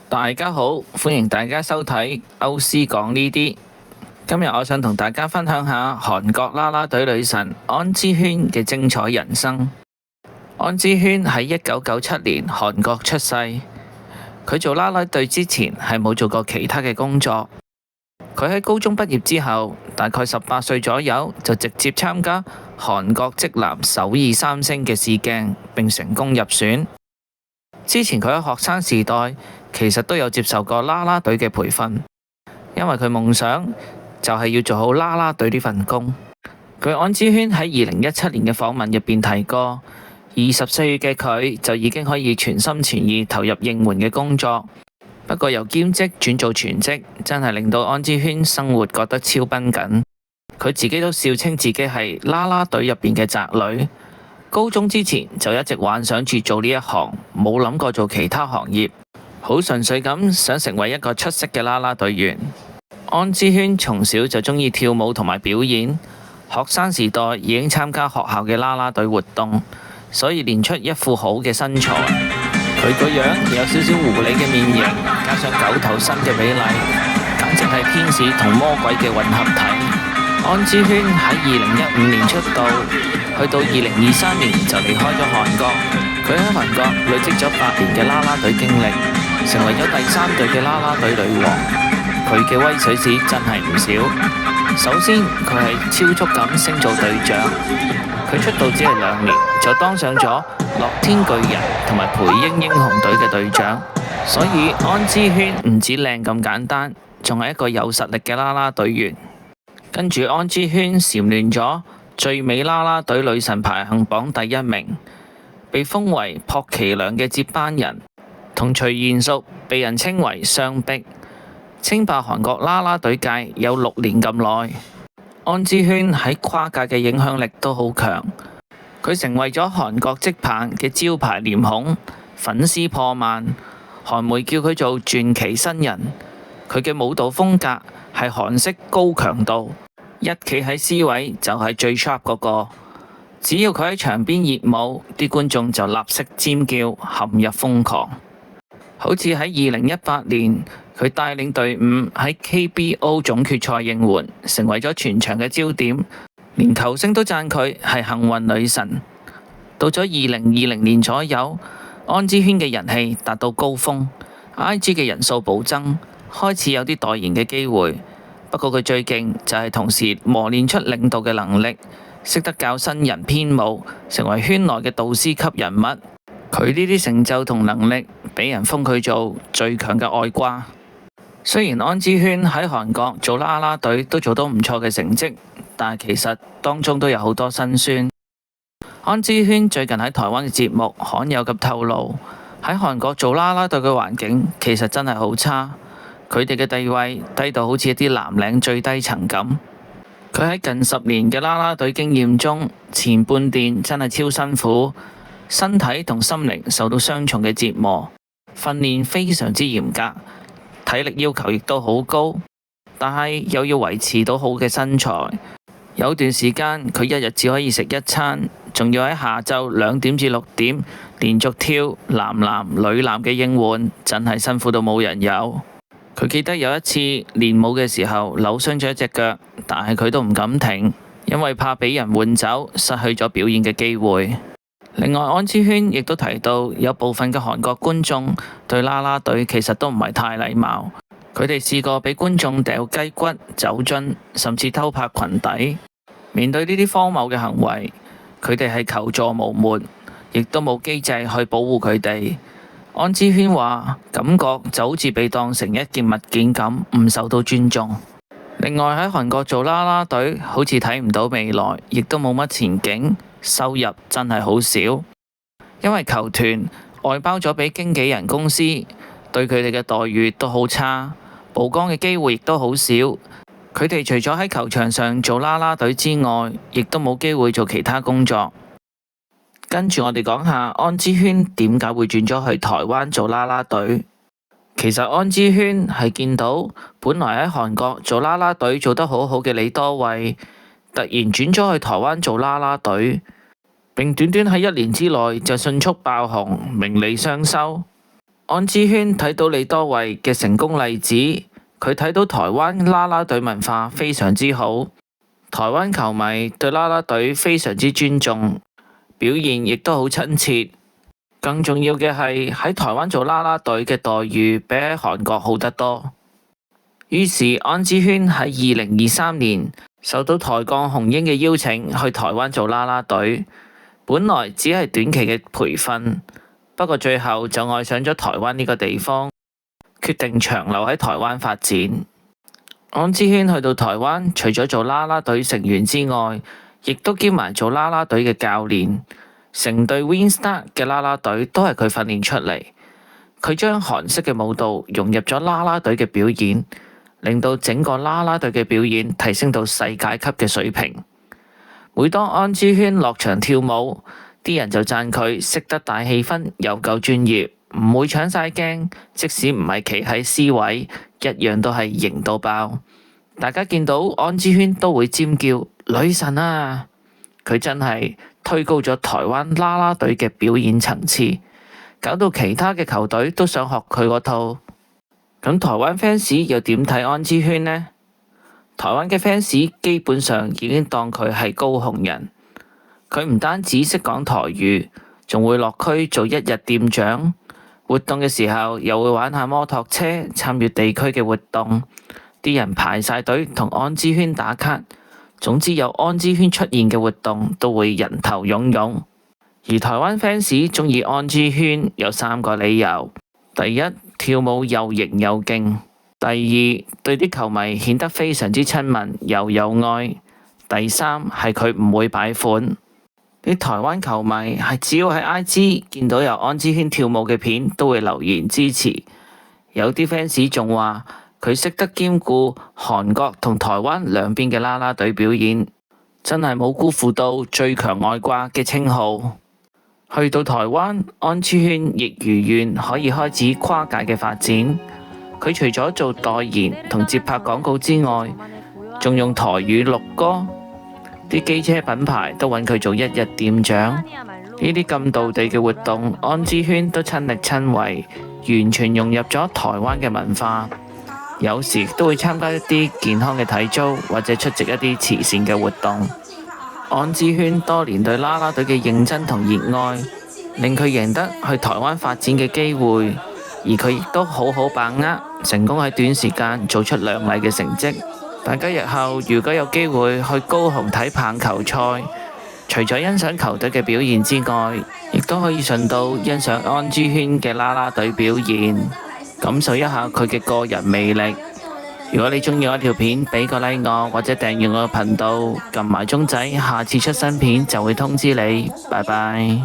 大家好，歡迎大家收睇歐斯講呢啲。今日我想同大家分享下韓國啦啦隊女神安之瑄嘅精彩人生。安之瑄喺1997年韓國出世，佢做啦啦隊之前係冇做過其他嘅工作。佢喺高中畢業之後，大概18歲左右就直接參加韓國職男首爾三星嘅試鏡，並成功入選。之前佢喺學生時代其實都有接受過啦啦隊嘅培訓，因為佢夢想就係要做好啦啦隊呢份工。佢安之瑄喺2017年嘅訪問入邊提過，20歲嘅佢就已經可以全心全意投入應援嘅工作。不過由兼職轉做全職，真係令到安之瑄生活覺得超繃緊。佢自己都笑稱自己係啦啦隊入邊嘅宅女。高中之前就一直幻想住做呢一行，冇諗過做其他行業，好純粹咁想成為一個出色嘅啦啦隊員。安之瑄從小就中意跳舞同埋表演，學生時代已經參加學校嘅啦啦隊活動，所以練出一副好嘅身材。佢個樣有少少狐狸嘅面型，加上九頭身嘅比例，簡直係天使同魔鬼嘅混合體。安之瑄喺2015年出道，去到2023年就離開咗韓國。佢喺韓國累積咗8年嘅啦啦隊經歷，成為咗第3隊嘅啦啦隊女王。佢嘅威水史真係唔少。首先，佢係超速咁升做隊長。佢出道只係2年，就當上咗樂天巨人同埋培英英雄隊嘅隊長。所以安之瑄唔止靚咁簡單，仲係一個有實力嘅啦啦隊員。跟住安之瑄蟬聯咗最美啦啦隊女神排行榜第1名，被封為朴其亮嘅接班人，同徐賢淑被人稱為雙璧，稱霸韓國啦啦隊界有6年咁耐。安之瑄喺跨界嘅影響力都好強，佢成為咗韓國職棒嘅招牌臉孔，粉絲破萬，韓媒叫佢做傳奇新人。佢嘅舞蹈風格係韓式高強度，一企喺 C 位就係最 sharp 嗰個。只要佢喺場邊熱舞，啲觀眾就立即尖叫，陷入瘋狂。好似喺2018年，佢帶領隊伍喺 KBO 總決賽應援，成為咗全場嘅焦點，連球星都讚佢係幸運女神。到咗2020年左右，安之瑄嘅人氣達到高峰，IG 嘅人數暴增，開始有啲代言嘅機會。不過佢最勁就係同時磨練出領導嘅能力，識得教新人編舞，成為圈內嘅導師級人物。佢呢啲成就同能力，俾人封佢做最強嘅愛瓜。雖然安之瑄喺韓國做啦啦隊都做到唔錯嘅成績，但係其實當中都有好多辛酸。安之瑄最近喺台灣嘅節目罕有咁透露，喺韓國做啦啦隊嘅環境其實真係好差。佢哋嘅地位低到好似一啲藍領最低層咁。佢喺近10年嘅啦啦隊經驗中，前半段真係超辛苦，身體同心靈受到雙重嘅折磨，訓練非常之嚴格，體力要求亦都好高，但係又要維持到好嘅身材。有段時間佢一日只可以食1餐，仲要喺下晝2點至6點連續跳男男女男嘅應援，真係辛苦到冇人有。佢記得有一次練舞嘅時候扭傷咗一隻腳，但係佢都唔敢停，因為怕俾人換走，失去咗表演嘅機會。另外，安之瑄亦都提到，有部分嘅韓國觀眾對啦啦隊其實都唔係太禮貌，佢哋試過俾觀眾掉雞骨、酒樽，甚至偷拍裙底。面對呢啲荒謬嘅行為，佢哋係求助無門，亦都冇機制去保護佢哋。安之瑄話感覺就好似被當成一件物件咁，唔受到尊重。另外喺韓國做啦啦隊好似睇唔到未來，亦都冇乜前景，收入真係好少，因為球團外包咗俾經紀人公司，對佢哋嘅待遇都好差，曝光嘅機會亦都好少。佢哋除咗喺球場上做啦啦隊之外，亦都冇機會做其他工作。跟住我哋講下安之瑄點解會轉咗去台灣做啦啦隊。其實安之瑄係見到本來喺韓國做啦啦隊做得好好嘅李多慧，突然轉咗去台灣做啦啦隊，並短短喺1年之內就迅速爆紅，名利雙收。安之軒睇到李多慧嘅成功例子，佢睇到台灣啦啦隊文化非常之好，台灣球迷對啦啦隊非常之尊重，表現亦都好親切。更重要嘅係喺台灣做啦啦隊嘅待遇比喺韓國好得多。於是安之軒喺2023年受到台鋼雄鷹嘅邀請去台灣做啦啦隊，本來只係短期嘅培訓。不過最後就愛上咗台灣呢個地方，決定長留喺台灣發展。安之軒去到台灣，除咗做啦啦隊成員之外，亦都兼埋做啦啦隊嘅教練。成隊 Winstar 嘅啦啦隊都係佢訓練出嚟。佢將韓式嘅舞蹈融入咗啦啦隊嘅表演，令到整個啦啦隊嘅表演提升到世界級嘅水平。每當安之軒落場跳舞，啲人就讚佢識得帶氣氛，又夠專業，唔會搶晒鏡，即使唔係企喺 C 位，一樣都係型到爆。大家見到安之軒都會尖叫女神啊！佢真係推高咗台灣啦啦隊嘅表演層次，搞到其他嘅球隊都想學佢嗰套。咁台灣 fans 又點睇安之軒呢？台灣嘅 fans 基本上已經當佢係高雄人。佢唔單止識講台語，仲會落區做一日店長。活動嘅時候又會玩下摩托車，參與地區嘅活動。啲人排晒隊同安之軒打卡。總之有安之軒出現嘅活動都會人頭湧湧。而台灣 fans 鍾意安之軒有3個理由：第一，跳舞又型又勁；第二，對啲球迷顯得非常之親民又有愛；第三，係佢唔會擺款。啲台灣球迷係只要喺 IG 見到有安之軒跳舞嘅片，都會留言支持。有啲 fans 仲話佢識得兼顧韓國同台灣兩邊嘅啦啦隊表演，真係冇辜負到最強外掛嘅稱號。去到台灣，安之軒亦如願可以開始跨界嘅發展。佢除咗做代言同接拍廣告之外，仲用台語錄歌。啲機車品牌都揾佢做一日店長。呢啲咁道地嘅活動，安之軒都親力親為，完全融入咗台灣嘅文化。有時都會參加一啲健康嘅體操，或者出席一啲慈善嘅活動。安之軒多年對啦啦隊嘅認真同熱愛，令佢贏得去台灣發展嘅機會，而佢亦都好好把握，成功喺短時間做出亮麗嘅成績。大家日後如果有機會去高雄睇棒球賽，除咗欣賞球隊嘅表現之外，亦都可以順道欣賞安之軒嘅啦啦隊表現，感受一下佢嘅個人魅力。如果你鍾意我條片，俾個 like 我，或者訂閱我嘅頻道，撳埋鐘仔，下次出新片就會通知你。拜拜。